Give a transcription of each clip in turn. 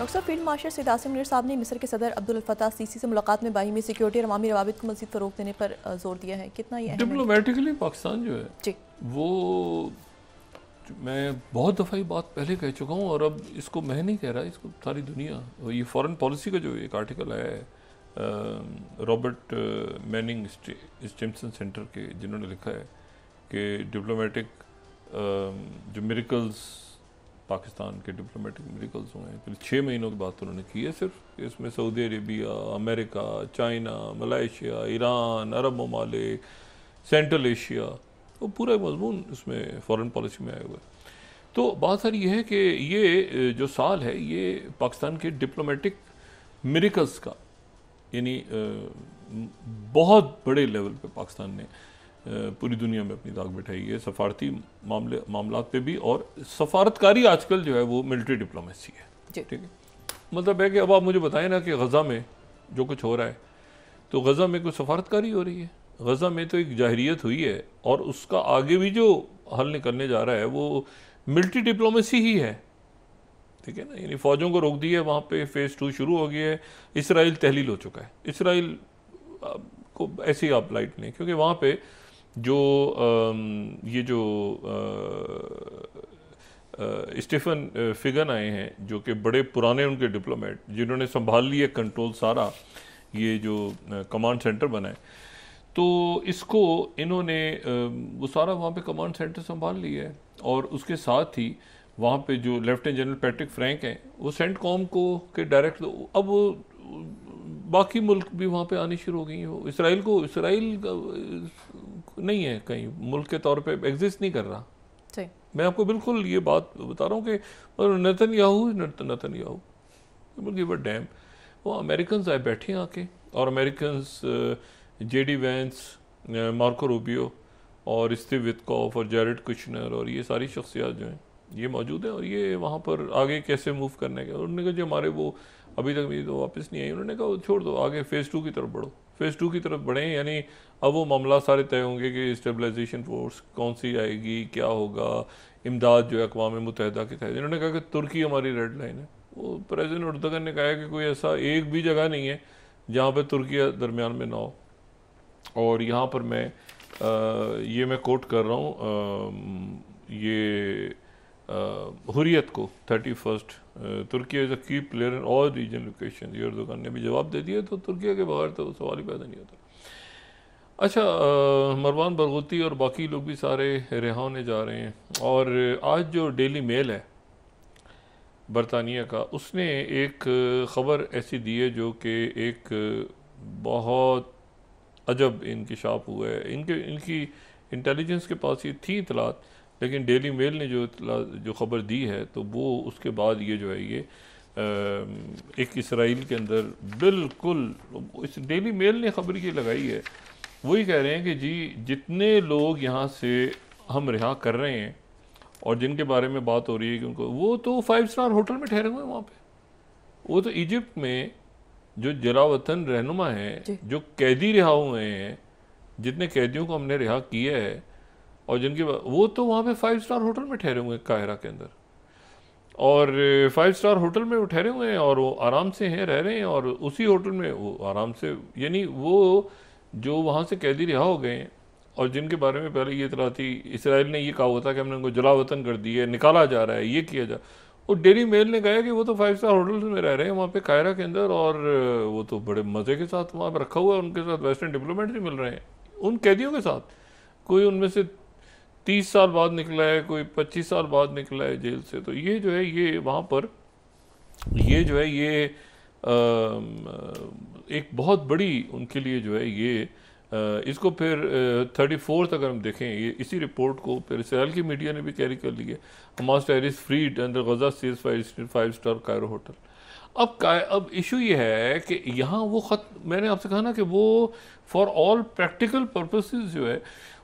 Doctor साहब, field marshal Syed Asim Munir साहब ने मिस्र के सदर अब्दुल फताह सीसी से मुलाकात में बाहिमी सिक्योरिटी और अवामी रवाबित को मज़ीद फ़रोग़ देने पर जोर दिया है। कितना ये डिप्लोमेटिकली पाकिस्तान जो है जी, वो मैं बहुत दफ़ा ये बात पहले कह चुका हूँ और अब इसको मैं नहीं कह रहा, इसको सारी दुनिया, ये फॉरेन पॉलिसी का जो एक आर्टिकल आया है रॉबर्ट मैनिंग स्टिम्सन सेंटर के, जिन्होंने लिखा है कि डिप्लोमेटिक जो मिरेकल्स पाकिस्तान के डिप्लोमेटिक मिरेकल्स हुए हैं, फिर 6 महीनों की बात उन्होंने की है सिर्फ। इसमें Saudi Arabia, America, China, Malaysia, Iran, अरब ममालिक, सेंट्रल एशिया, वो पूरा मजमून इसमें फ़ॉरेन पॉलिसी में आया हुआ है। तो बात सारी ये है कि ये जो साल है ये पाकिस्तान के डिप्लोमेटिक मिरेकल्स का, यानी बहुत बड़े लेवल पे पाकिस्तान ने पूरी दुनिया में अपनी दाग बिठाई है, सफारती मामलात पे भी, और सफारतकारी आजकल जो है वो मिलिट्री डिप्लोमेसी है। ठीक है, मतलब है कि अब आप मुझे बताएं ना कि गज़ा में जो कुछ हो रहा है, तो गज़ा में कोई सफारतकारी हो रही है? गज़ा में तो एक जाहिरियत हुई है और उसका आगे भी जो हल निकलने जा रहा है वो मिलिट्री डिप्लोमेसी ही है। ठीक है ना, यानी फ़ौजों को रोक दिया, वहाँ पे फ़ेज़ 2 शुरू हो गया है। इसराइल तहलील हो चुका है। इसराइल को ऐसे ही आप लाइट लें, क्योंकि वहाँ पे जो ये जो स्टीफन फिगन आए हैं, जो कि बड़े पुराने उनके डिप्लोमेट, जिन्होंने संभाल लिया कंट्रोल सारा, ये जो कमांड सेंटर बना है, तो इसको इन्होंने वो सारा वहाँ पे कमांड सेंटर संभाल लिया है। और उसके साथ ही वहाँ पे जो लेफ्टिनेंट जनरल पैट्रिक फ्रैंक हैं, वो सेंटकॉम को के डायरेक्ट, अब वो बाकी मुल्क भी वहाँ पे आनी शुरू हो गई हैं। इसराइल नहीं है, कहीं मुल्क के तौर पे एग्जिस्ट नहीं कर रहा। मैं आपको बिल्कुल ये बात बता रहा हूँ कि नेतन्याहू डैम, वो अमेरिकन आए बैठे हैं आके, और American JD Vance, Marco Rubio और स्टीव विटकॉफ और जैरेड कुशनर और ये सारी शख्सियात जो हैं ये मौजूद हैं, और ये वहाँ पर आगे कैसे मूव करने का, उन्होंने कहा जो हमारे वो अभी तक भी तो वापस नहीं आई, उन्होंने कहा छोड़ दो, आगे फ़ेज़ 2 की तरफ बढ़ो, फ़ेज़ 2 की तरफ बढ़ें। यानी अब वो मामला सारे तय होंगे कि स्टेबलाइजेशन फोर्स कौन सी आएगी, क्या होगा, इमदाद जो है अक़वाम मुत्तहिदा के तहत। इन्होंने कहा कि तुर्की हमारी रेड लाइन है। वो प्रेसिडेंट उर्दगन ने कहा है कि कोई ऐसा एक भी जगह नहीं है जहाँ पर तुर्की दरमियान में ना हो। और यहाँ पर ये मैं कोट कर रहा हूँ, ये हुर्रियत को 31 तुर्की is a key player in all region location, ये एर्दोगन ने भी जवाब दे दिया। तो तुर्की के बगैर तो सवाल ही पैदा नहीं होता। अच्छा, मरवान बरगुती और बाकी लोग भी सारे रिहा होने जा रहे हैं। और आज जो डेली मेल है बरतानिया का, उसने एक ख़बर ऐसी दी है जो कि एक बहुत अजब इंकिशाफ हुआ है। इनकी इंटेलिजेंस के पास ये थी इतलात, लेकिन डेली मेल ने जो ख़बर दी है, तो वो उसके बाद ये जो है ये एक इसराइल के अंदर बिल्कुल, इस डेली मेल ने ख़बर ये लगाई है, वही कह रहे हैं कि जी जितने लोग यहाँ से हम रिहा कर रहे हैं और जिनके बारे में बात हो रही है कि उनको, वो तो 5 स्टार होटल में ठहरे हुए हैं वहाँ पे। वो तो इजिप्ट में जो जलावतन रहनुमा हैं, जो कैदी रिहा हुए हैं, जितने कैदियों को हमने रिहा किया है, और जिनके वो तो वहाँ पे 5 स्टार होटल में ठहरे हुए हैं काहिरा के अंदर, और 5 स्टार होटल में वो ठहरे हुए हैं और वो आराम से हैं, रह रहे हैं, और उसी होटल में वो आराम से, यानी वो जो वहाँ से कैदी रिहा हो गए हैं और जिनके बारे में पहले ये इतला थी, इसराइल ने ये कहा हुआ था कि हमने उनको जलावतन कर दिया, निकाला जा रहा है, ये किया जा, और डेली मेल ने कहा कि वो तो 5 स्टार होटल में रह रहे हैं वहाँ पे काहिरा के अंदर, और वो तो बड़े मज़े के साथ वहाँ पर रखा हुआ है, उनके साथ वेस्टर्न डिप्लोमेट भी मिल रहे हैं उन कैदियों के साथ। कोई उनमें से 30 साल बाद निकला है, कोई 25 साल बाद निकला है जेल से। तो ये जो है ये वहाँ पर ये जो है ये एक बहुत बड़ी उनके लिए जो है ये इसको फिर 34 अगर हम देखें, ये इसी रिपोर्ट को फिर इसराइल की मीडिया ने भी कैरी कर लिया, हमास टेररिस्ट फ्रीड अंडर गजा सीज़फायर 5 स्टार कायरो होटल। अब इशू ये है कि यहाँ वो ख़त, मैंने आपसे कहा ना कि वो फॉर ऑल प्रैक्टिकल पर्पसेस जो है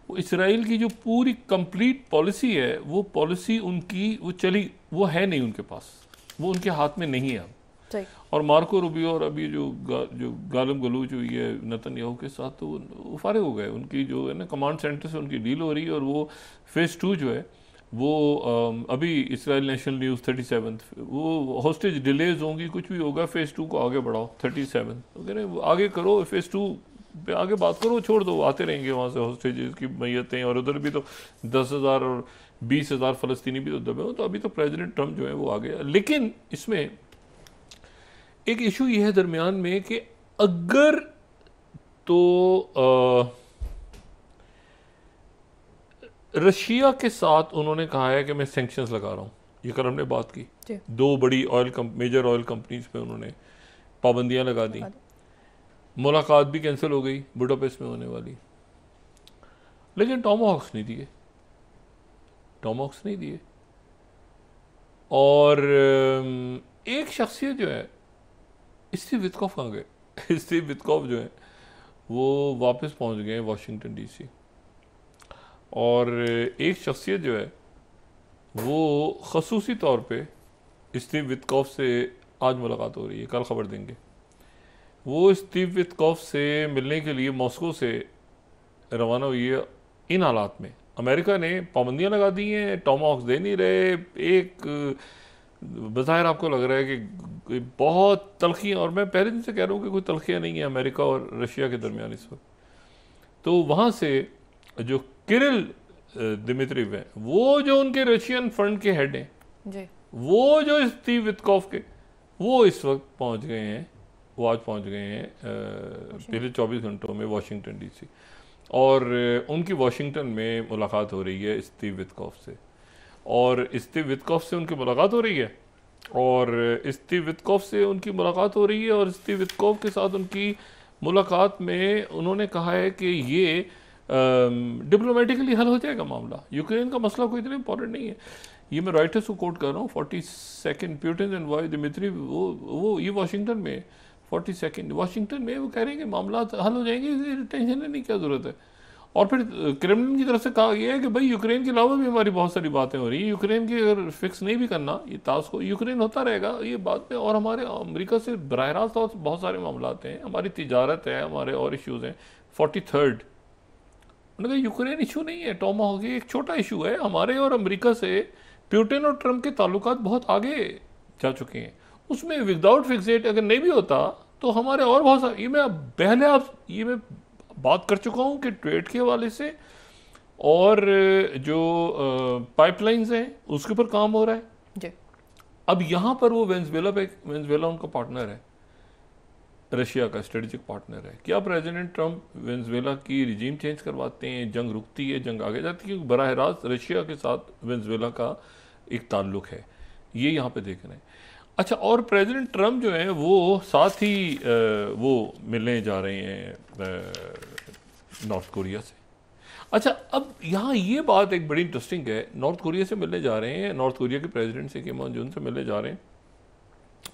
वो इसराइल की जो पूरी कंप्लीट पॉलिसी है, वो पॉलिसी उनकी वो चली, वो है नहीं उनके पास, वो उनके हाथ में नहीं है अब। और मार्को रूबियो और अभी जो गालिब गलूच हुई है नेतन्याहू के साथ, तो वो फारिग हो गए। उनकी जो है ना कमांड सेंटर से उनकी डील हो रही है, और वो फ़ेज़ 2 जो है वो अभी इसराइल नेशनल न्यूज़ 37 वो हॉस्टेज डिलेज होंगी, कुछ भी होगा, फेज़ 2 को आगे बढ़ाओ। 37 तो कह रहे हैं आगे करो, फेज़ 2 पे आगे बात करो, छोड़ दो, आते रहेंगे वहाँ से हॉस्टेज की मैयतें, और उधर भी तो 10,000 और 20,000 फ़लस्तीनी भी तो दबे हो। तो अभी तो प्रेसिडेंट ट्रम्प जो है वो आ गया। लेकिन इसमें एक इशू ये है दरमियान में कि अगर तो रशिया के साथ उन्होंने कहा है कि मैं सैंक्शंस लगा रहा हूँ, ये कल हमने बात की, 2 बड़ी मेजर ऑयल कंपनीज पे उन्होंने पाबंदियां लगा दी, मुलाकात भी कैंसिल हो गई बुडापेस्ट में होने वाली, लेकिन टॉमहॉक्स नहीं दिए, टॉमहॉक्स नहीं दिए। और एक शख्सियत जो है, स्टीव वित्कॉफ कहाँ गए? स्टीव वित्कॉफ जो है वो वापस पहुंच गए वाशिंगटन डीसी, और एक शख्सियत जो है वो खसूसी तौर पे स्टीव वित्कॉफ से आज मुलाकात हो रही है, कल खबर देंगे। वो स्टीव वित्कॉफ से मिलने के लिए मॉस्को से रवाना हुई है। इन हालात में अमेरिका ने पाबंदियां लगा दी हैं, टॉमहॉक्स दे नहीं रहे, एक बज़ाहिर आपको लग रहा है कि बहुत तलखियाँ, और मैं पहले दिन से कह रहा हूँ कि कोई तलखियाँ नहीं है अमेरिका और रशिया के दरमियान इस वक्त। तो वहाँ से जो किरिल दिमित्रिव हैं, वो जो उनके रशियन फंड के हेड हैं जी, वो जो स्टीव वित्कॉफ के, वो इस वक्त पहुँच गए हैं, वो आज पहुँच गए हैं पिछले 24 घंटों में वाशिंगटन डीसी, और उनकी वाशिंगटन में मुलाकात हो रही है स्टीव वित्कॉफ से, और स्टीव वित्कॉफ से उनकी मुलाकात हो रही है, और स्टीव वित्कॉफ से उनकी मुलाकात हो रही है, और स्टीव वित्कॉफ के साथ उनकी मुलाकात में उन्होंने कहा है कि ये डिप्लोमेटिकली हल हो जाएगा मामला, यूक्रेन का मसला कोई इतना इंपॉर्टेंट नहीं है। ये मैं राइटर्स को कोट कर रहा हूँ, 42 प्यूटिन एंड वाई दिमित्री, वो ये वाशिंगटन में 42 वाशिंगटन में वो कह रहे हैं कि मामला हल हो जाएंगे, टेंशन लेने की क्या ज़रूरत है। और फिर क्रेमलिन की तरफ से कहा गया है कि भाई यूक्रेन के अलावा भी हमारी बहुत सारी बातें हो रही हैं, यूक्रेन की अगर फिक्स नहीं भी करना ये टास्क को, यूक्रेन होता रहेगा ये बात में, और हमारे अमेरिका से बराह रास्त बहुत सारे मामला हैं, हमारी तिजारत है, हमारे और इश्यूज़ हैं। 43 उन्होंने कहा यूक्रेन इशू नहीं है, टॉमहॉक एक छोटा इशू है, हमारे और अमेरिका से पुतिन और ट्रम्प के ताल्लुकात बहुत आगे जा चुके हैं, उसमें विदाउट फिक्सेट अगर नहीं भी होता तो हमारे और बहुत सारे, ये मैं पहले ये मैं बात कर चुका हूँ कि ट्रेड के हवाले से और जो पाइपलाइंस हैं उसके ऊपर काम हो रहा है जी। अब यहाँ पर वो वेनेजुएला उनका पार्टनर है, रशिया का स्ट्रेटेजिक पार्टनर है। क्या प्रेसिडेंट ट्रम्प वेनेजुएला की रिजीम चेंज करवाते हैं, जंग रुकती है, जंग आगे जाती है, क्योंकि बराह रास्त रशिया के साथ वेनेजुएला का एक ताल्लुक है, ये यहाँ पे देख रहे हैं। अच्छा, और प्रेसिडेंट ट्रम्प जो है वो साथ ही वो मिलने जा रहे हैं नॉर्थ कोरिया से। अच्छा, अब यहाँ ये बात एक बड़ी इंटरेस्टिंग है, नॉर्थ कोरिया से मिलने जा रहे हैं, नॉर्थ कोरिया के प्रेसिडेंट से किम जोंग से मिलने जा रहे हैं,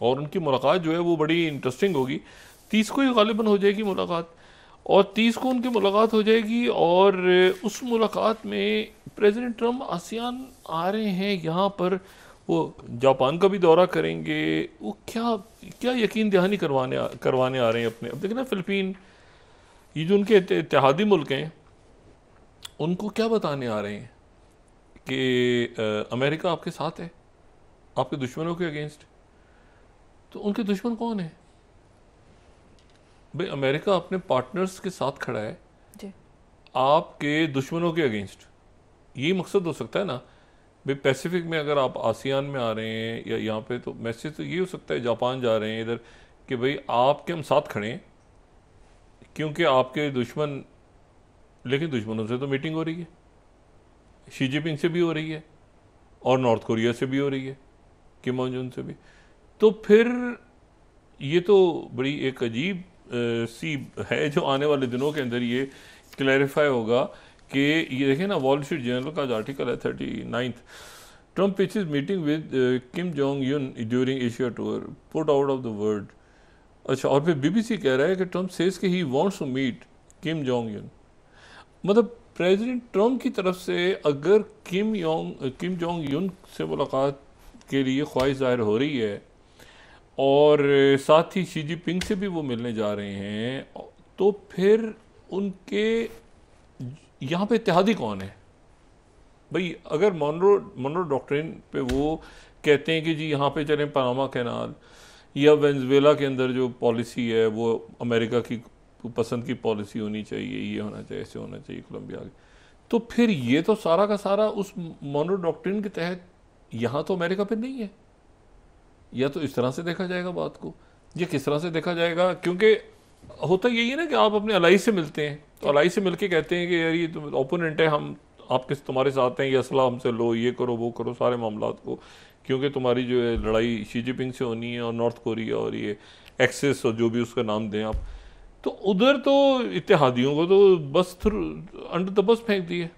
और उनकी मुलाकात जो है वो बड़ी इंटरेस्टिंग होगी। 30 को ही गालिबन हो जाएगी मुलाकात, और 30 को उनकी मुलाकात हो जाएगी, और उस मुलाकात में प्रेसिडेंट ट्रम्प आसियान आ रहे हैं यहाँ पर, वो जापान का भी दौरा करेंगे, वो क्या क्या यकीन दहानी करवाने आ रहे हैं अपने। अब देखना फिलिपीन, ये जो उनके इत्तेहादी मुल्क हैं, उनको क्या बताने आ रहे हैं कि अमेरिका आपके साथ है, आपके दुश्मनों के अगेंस्ट। तो उनके दुश्मन कौन है भाई? अमेरिका अपने पार्टनर्स के साथ खड़ा है जी, आपके दुश्मनों के अगेंस्ट। यही मकसद हो सकता है ना भाई। पैसिफिक में अगर आप आसियान में आ रहे हैं या यहाँ पे, तो मैसेज तो ये हो सकता है, जापान जा रहे हैं इधर, कि भाई आपके हम साथ खड़े हैं क्योंकि आपके दुश्मन, लेकिन दुश्मनों से तो मीटिंग हो रही है, शी जिनपिंग से भी हो रही है, और नॉर्थ कोरिया से भी हो रही है, किम जोंग उन से भी। तो फिर ये तो बड़ी एक अजीब सी है जो आने वाले दिनों के अंदर ये क्लैरिफाई होगा कि ये देखें ना, वॉल स्ट्रीट जर्नल का जो आर्टिकल है 39, Trump pitches meeting with Kim Jong Un during Asia tour, put out of the world. अच्छा, और फिर बीबीसी कह रहा है कि ट्रम्प सेज कि he wants to meet Kim Jong Un. मतलब प्रेसिडेंट ट्रम्प की तरफ से अगर किम जोंग यून से मुलाकात के लिए ख्वाहिश जाहिर हो रही है, और साथ ही शी जिनपिंग से भी वो मिलने जा रहे हैं, तो फिर उनके यहाँ पे इत्तेहादी कौन है? भाई अगर मोनरो डॉक्ट्रिन पे वो कहते हैं कि जी यहाँ पे चलें पनामा कैनाल, या वेनेजुएला के अंदर जो पॉलिसी है वो अमेरिका की पसंद की पॉलिसी होनी चाहिए, ये होना चाहिए, ऐसे होना चाहिए कोलंबिया की, तो फिर ये तो सारा का सारा उस मोनरो डॉक्ट्रिन के तहत यहाँ तो अमेरिका पे नहीं है। या तो इस तरह से देखा जाएगा बात को, ये किस तरह से देखा जाएगा, क्योंकि होता यही है ना कि आप अपने अलाई से मिलते हैं, तो अलाई से मिलके कहते हैं कि यार ये तो ओपोनेंट है, हम आपके तुम्हारे साथ हैं, ये असला हमसे लो, ये करो वो करो, सारे मामलात को, क्योंकि तुम्हारी जो है लड़ाई शी जिनपिंग से होनी है और नॉर्थ कोरिया और ये एक्सेस और जो भी उसका नाम दें आप, तो उधर तो इत्तेहादियों को तो बस अंडर द बस फेंक दिए।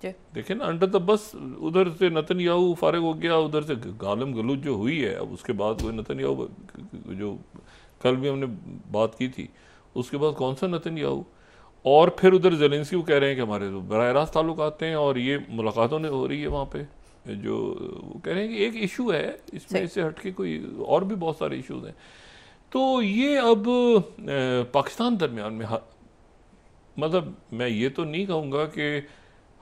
देखें ना, अंडर द बस, उधर से नेतन्याहू फारिग हो गया, उधर से गालम गलूच जो हुई है, अब उसके बाद कोई नेतन्याहू जो कल भी हमने बात की थी, उसके बाद कौन सा नेतन्याहू, और फिर उधर ज़ेलेंस्की को कह रहे हैं कि हमारे तो बराह रास्त ताल्लुक आते हैं और ये मुलाकातों ने हो रही है वहाँ पे, जो वो कह रहे हैं कि एक इशू है इसमें, इससे हटके कोई और भी बहुत सारे इशूज़ हैं। तो ये अब पाकिस्तान दरमियान में मतलब मैं ये तो नहीं कहूँगा कि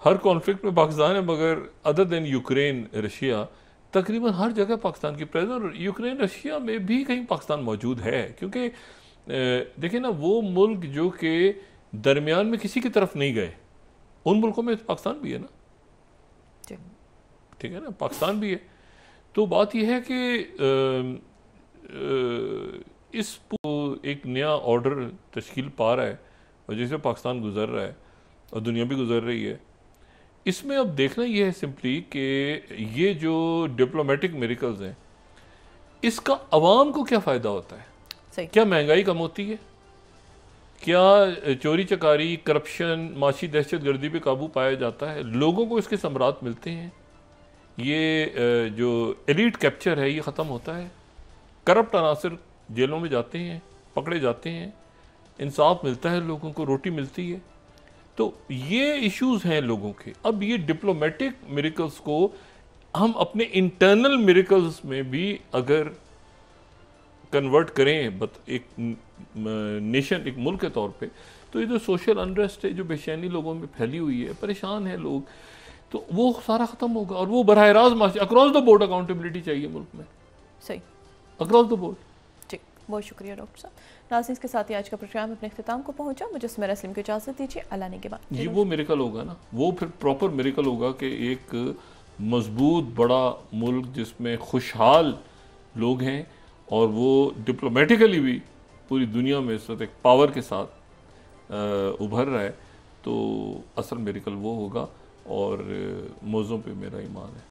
हर कॉन्फ्लिक्ट में पाकिस्तान है, मगर अदर देन यूक्रेन रशिया तकरीबन हर जगह पाकिस्तान की प्रेजेंस, और यूक्रेन रशिया में भी कहीं पाकिस्तान मौजूद है, क्योंकि देखिए ना वो मुल्क जो कि दरमियान में किसी की तरफ नहीं गए, उन मुल्कों में पाकिस्तान भी है ना, ठीक है ना, पाकिस्तान भी है। तो बात यह है कि इस एक नया ऑर्डर तश्कील पा रहा है और जिसे पाकिस्तान गुजर रहा है और दुनिया भी गुजर रही है, इसमें अब देखना यह है सिंपली कि ये जो डिप्लोमेटिक मिरेकल्स हैं, इसका अवाम को क्या फ़ायदा होता है? सही। क्या महंगाई कम होती है? क्या चोरी चकारी, करप्शन, माशी दहशत गर्दी पे काबू पाया जाता है? लोगों को इसके समरात मिलते हैं? ये जो एलीट कैप्चर है ये ख़त्म होता है? करप्ट अनासर जेलों में जाते हैं, पकड़े जाते हैं, इंसाफ मिलता है, लोगों को रोटी मिलती है? तो ये इश्यूज हैं लोगों के। अब ये डिप्लोमेटिक मिरेकल्स को हम अपने इंटरनल मिरेकल्स में भी अगर कन्वर्ट करें एक नेशन, एक मुल्क के तौर पे, तो ये जो सोशल अनरेस्ट है, जो बेचैनी लोगों में फैली हुई है, परेशान है लोग, तो वो सारा ख़त्म होगा और वो बराह रास्त अक्रॉस द बोर्ड अकाउंटेबिलिटी चाहिए मुल्क में। सही, अक्रॉस द बोर्ड। ठीक, बहुत शुक्रिया डॉक्टर साहब। नाज़रीन, इसके साथ ही आज का प्रोग्राम अपने इख्तिताम को पहुंचा। मुझे सुमेरा सलीम को इजाज़त दीजिए। अल्लाह ने के बाद ये वो मिरेकल होगा ना, वो फिर प्रॉपर मिरेकल होगा कि एक मजबूत बड़ा मुल्क जिसमें खुशहाल लोग हैं और वो डिप्लोमेटिकली भी पूरी दुनिया में इस वक्त एक पावर के साथ उभर रहा है, तो असल मिरेकल वो होगा और मौज़ों पे मेरा ईमान है।